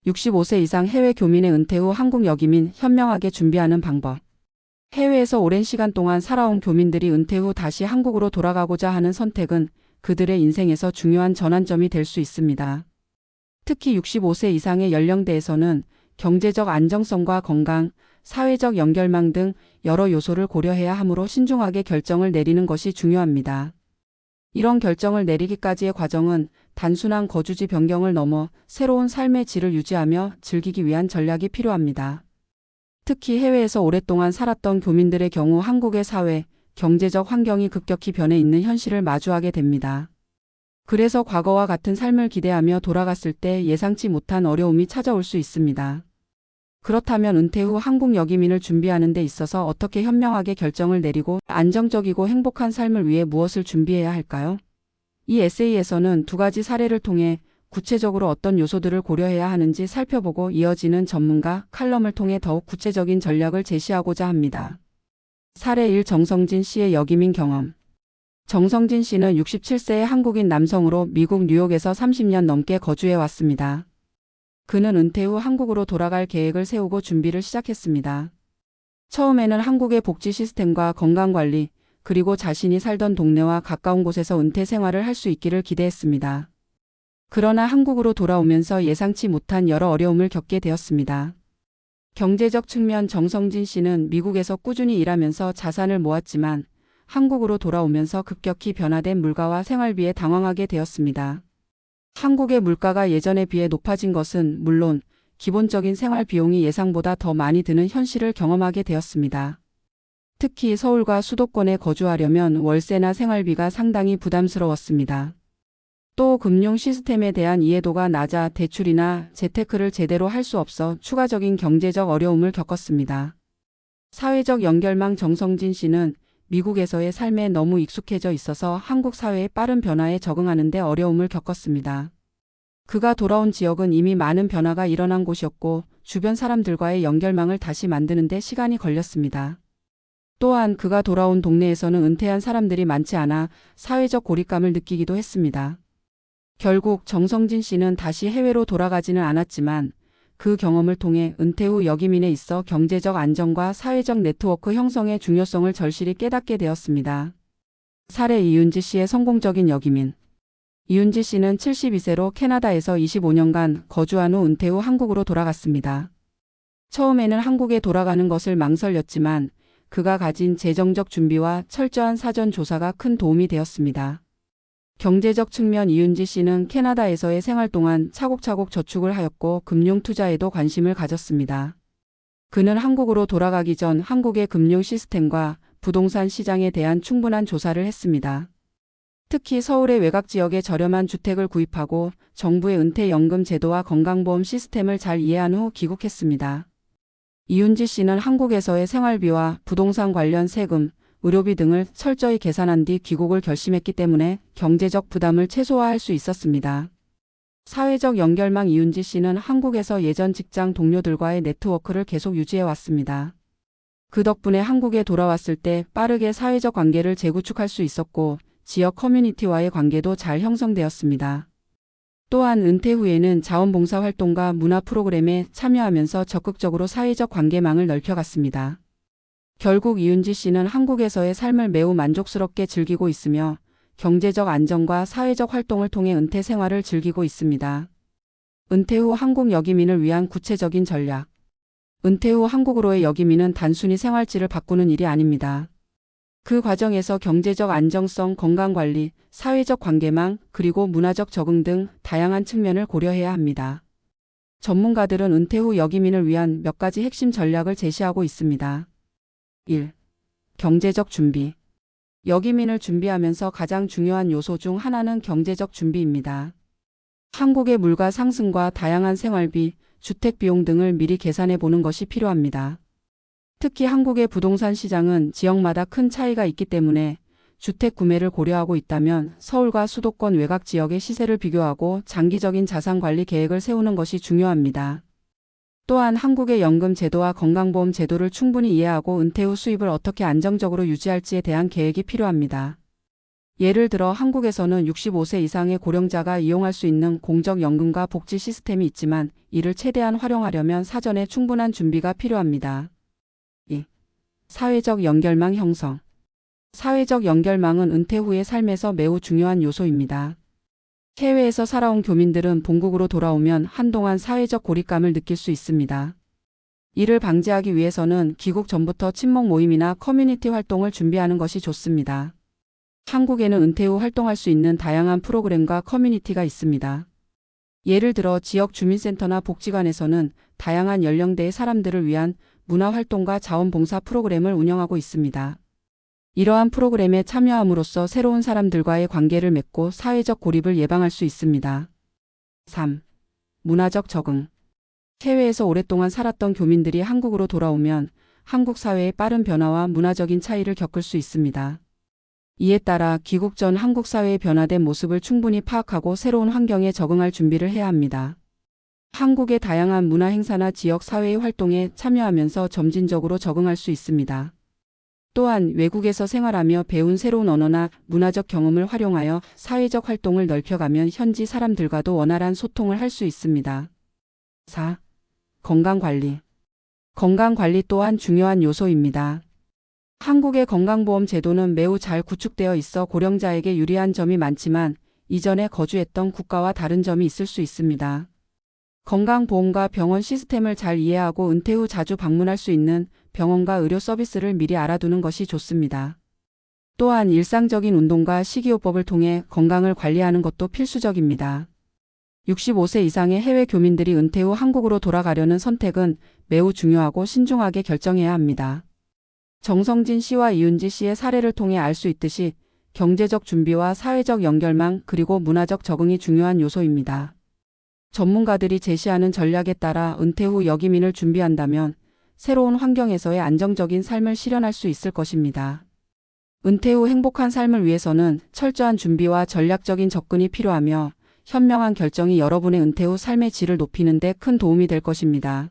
65세 이상 해외 교민의 은퇴 후 한국 여기민 현명하게 준비하는 방법. 해외에서 오랜 시간 동안 살아온 교민들이 은퇴 후 다시 한국으로 돌아가고자 하는 선택은 그들의 인생에서 중요한 전환점이 될 수 있습니다. 특히 65세 이상의 연령대에서는 경제적 안정성과 건강, 사회적 연결망 등 여러 요소를 고려해야 하므로 신중하게 결정을 내리는 것이 중요합니다. 이런 결정을 내리기까지의 과정은 단순한 거주지 변경을 넘어 새로운 삶의 질을 유지하며 즐기기 위한 전략이 필요합니다. 특히 해외에서 오랫동안 살았던 교민들의 경우 한국의 사회, 경제적 환경이 급격히 변해 있는 현실을 마주하게 됩니다. 그래서 과거와 같은 삶을 기대하며 돌아갔을 때 예상치 못한 어려움이 찾아올 수 있습니다. 그렇다면 은퇴 후 한국 여기민을 준비하는 데 있어서 어떻게 현명하게 결정을 내리고 안정적이고 행복한 삶을 위해 무엇을 준비해야 할까요? 이 에세이에서는 두 가지 사례를 통해 구체적으로 어떤 요소들을 고려해야 하는지 살펴보고 이어지는 전문가 칼럼을 통해 더욱 구체적인 전략을 제시하고자 합니다. 사례 1. 정성진 씨의 여기민 경험. 정성진 씨는 67세의 한국인 남성으로 미국 뉴욕에서 30년 넘게 거주해 왔습니다. 그는 은퇴 후 한국으로 돌아갈 계획을 세우고 준비를 시작했습니다. 처음에는 한국의 복지 시스템과 건강관리, 그리고 자신이 살던 동네와 가까운 곳에서 은퇴 생활을 할 수 있기를 기대했습니다. 그러나 한국으로 돌아오면서 예상치 못한 여러 어려움을 겪게 되었습니다. 경제적 측면 정성진 씨는 미국에서 꾸준히 일하면서 자산을 모았지만 한국으로 돌아오면서 급격히 변화된 물가와 생활비에 당황하게 되었습니다. 한국의 물가가 예전에 비해 높아진 것은 물론 기본적인 생활 비용이 예상보다 더 많이 드는 현실을 경험하게 되었습니다. 특히 서울과 수도권에 거주하려면 월세나 생활비가 상당히 부담스러웠습니다. 또 금융 시스템에 대한 이해도가 낮아 대출이나 재테크를 제대로 할 수 없어 추가적인 경제적 어려움을 겪었습니다. 사회적 연결망 정성진 씨는 미국에서의 삶에 너무 익숙해져 있어서 한국 사회의 빠른 변화에 적응하는 데 어려움을 겪었습니다. 그가 돌아온 지역은 이미 많은 변화가 일어난 곳이었고 주변 사람들과의 연결망을 다시 만드는 데 시간이 걸렸습니다. 또한 그가 돌아온 동네에서는 은퇴한 사람들이 많지 않아 사회적 고립감을 느끼기도 했습니다. 결국 정성진 씨는 다시 해외로 돌아가지는 않았지만 그 경험을 통해 은퇴 후 여기민에 있어 경제적 안정과 사회적 네트워크 형성의 중요성을 절실히 깨닫게 되었습니다. 사례 이윤지 씨의 성공적인 여기민. 이윤지 씨는 72세로 캐나다에서 25년간 거주한 후 은퇴 후 한국으로 돌아갔습니다. 처음에는 한국에 돌아가는 것을 망설였지만 그가 가진 재정적 준비와 철저한 사전 조사가 큰 도움이 되었습니다. 경제적 측면 이윤지 씨는 캐나다에서의 생활 동안 차곡차곡 저축을 하였고 금융 투자에도 관심을 가졌습니다. 그는 한국으로 돌아가기 전 한국의 금융 시스템과 부동산 시장에 대한 충분한 조사를 했습니다. 특히 서울의 외곽 지역에 저렴한 주택을 구입하고 정부의 은퇴연금 제도와 건강보험 시스템을 잘 이해한 후 귀국했습니다. 이윤지 씨는 한국에서의 생활비와 부동산 관련 세금, 의료비 등을 철저히 계산한 뒤 귀국을 결심했기 때문에 경제적 부담을 최소화할 수 있었습니다. 사회적 연결망 이윤지 씨는 한국에서 예전 직장 동료들과의 네트워크를 계속 유지해 왔습니다. 그 덕분에 한국에 돌아왔을 때 빠르게 사회적 관계를 재구축할 수 있었고 지역 커뮤니티와의 관계도 잘 형성되었습니다. 또한 은퇴 후에는 자원봉사 활동과 문화 프로그램에 참여하면서 적극적으로 사회적 관계망을 넓혀갔습니다. 결국 이윤지 씨는 한국에서의 삶을 매우 만족스럽게 즐기고 있으며 경제적 안정과 사회적 활동을 통해 은퇴 생활을 즐기고 있습니다. 은퇴 후 한국 여기민을 위한 구체적인 전략. 은퇴 후 한국으로의 여기민은 단순히 생활지를 바꾸는 일이 아닙니다. 그 과정에서 경제적 안정성, 건강관리, 사회적 관계망, 그리고 문화적 적응 등 다양한 측면을 고려해야 합니다. 전문가들은 은퇴 후 여기민을 위한 몇 가지 핵심 전략을 제시하고 있습니다. 1. 경제적 준비. 여기민을 준비하면서 가장 중요한 요소 중 하나는 경제적 준비입니다. 한국의 물가 상승과 다양한 생활비, 주택 비용 등을 미리 계산해 보는 것이 필요합니다. 특히 한국의 부동산 시장은 지역마다 큰 차이가 있기 때문에 주택 구매를 고려하고 있다면 서울과 수도권 외곽 지역의 시세를 비교하고 장기적인 자산 관리 계획을 세우는 것이 중요합니다. 또한 한국의 연금 제도와 건강보험 제도를 충분히 이해하고 은퇴 후 수입을 어떻게 안정적으로 유지할지에 대한 계획이 필요합니다. 예를 들어 한국에서는 65세 이상의 고령자가 이용할 수 있는 공적연금과 복지 시스템이 있지만 이를 최대한 활용하려면 사전에 충분한 준비가 필요합니다. 2. 사회적 연결망 형성. 사회적 연결망은 은퇴 후의 삶에서 매우 중요한 요소입니다. 해외에서 살아온 교민들은 본국으로 돌아오면 한동안 사회적 고립감을 느낄 수 있습니다. 이를 방지하기 위해서는 귀국 전부터 친목 모임이나 커뮤니티 활동을 준비하는 것이 좋습니다. 한국에는 은퇴 후 활동할 수 있는 다양한 프로그램과 커뮤니티가 있습니다. 예를 들어 지역 주민센터나 복지관에서는 다양한 연령대의 사람들을 위한 문화활동과 자원봉사 프로그램을 운영하고 있습니다. 이러한 프로그램에 참여함으로써 새로운 사람들과의 관계를 맺고 사회적 고립을 예방할 수 있습니다. 3. 문화적 적응. 해외에서 오랫동안 살았던 교민들이 한국으로 돌아오면 한국 사회의 빠른 변화와 문화적인 차이를 겪을 수 있습니다. 이에 따라 귀국 전 한국 사회의 변화된 모습을 충분히 파악하고 새로운 환경에 적응할 준비를 해야 합니다. 한국의 다양한 문화 행사나 지역 사회의 활동에 참여하면서 점진적으로 적응할 수 있습니다. 또한 외국에서 생활하며 배운 새로운 언어나 문화적 경험을 활용하여 사회적 활동을 넓혀가면 현지 사람들과도 원활한 소통을 할 수 있습니다. 4. 건강관리. 건강관리 또한 중요한 요소입니다. 한국의 건강보험 제도는 매우 잘 구축되어 있어 고령자에게 유리한 점이 많지만 이전에 거주했던 국가와 다른 점이 있을 수 있습니다. 건강보험과 병원 시스템을 잘 이해하고 은퇴 후 자주 방문할 수 있는 병원과 의료 서비스를 미리 알아두는 것이 좋습니다. 또한 일상적인 운동과 식이요법을 통해 건강을 관리하는 것도 필수적입니다. 65세 이상의 해외 교민들이 은퇴 후 한국으로 돌아가려는 선택은 매우 중요하고 신중하게 결정해야 합니다. 정성진 씨와 이윤지 씨의 사례를 통해 알 수 있듯이 경제적 준비와 사회적 연결망 그리고 문화적 적응이 중요한 요소입니다. 전문가들이 제시하는 전략에 따라 은퇴 후 여기민을 준비한다면 새로운 환경에서의 안정적인 삶을 실현할 수 있을 것입니다. 은퇴 후 행복한 삶을 위해서는 철저한 준비와 전략적인 접근이 필요하며 현명한 결정이 여러분의 은퇴 후 삶의 질을 높이는 데 큰 도움이 될 것입니다.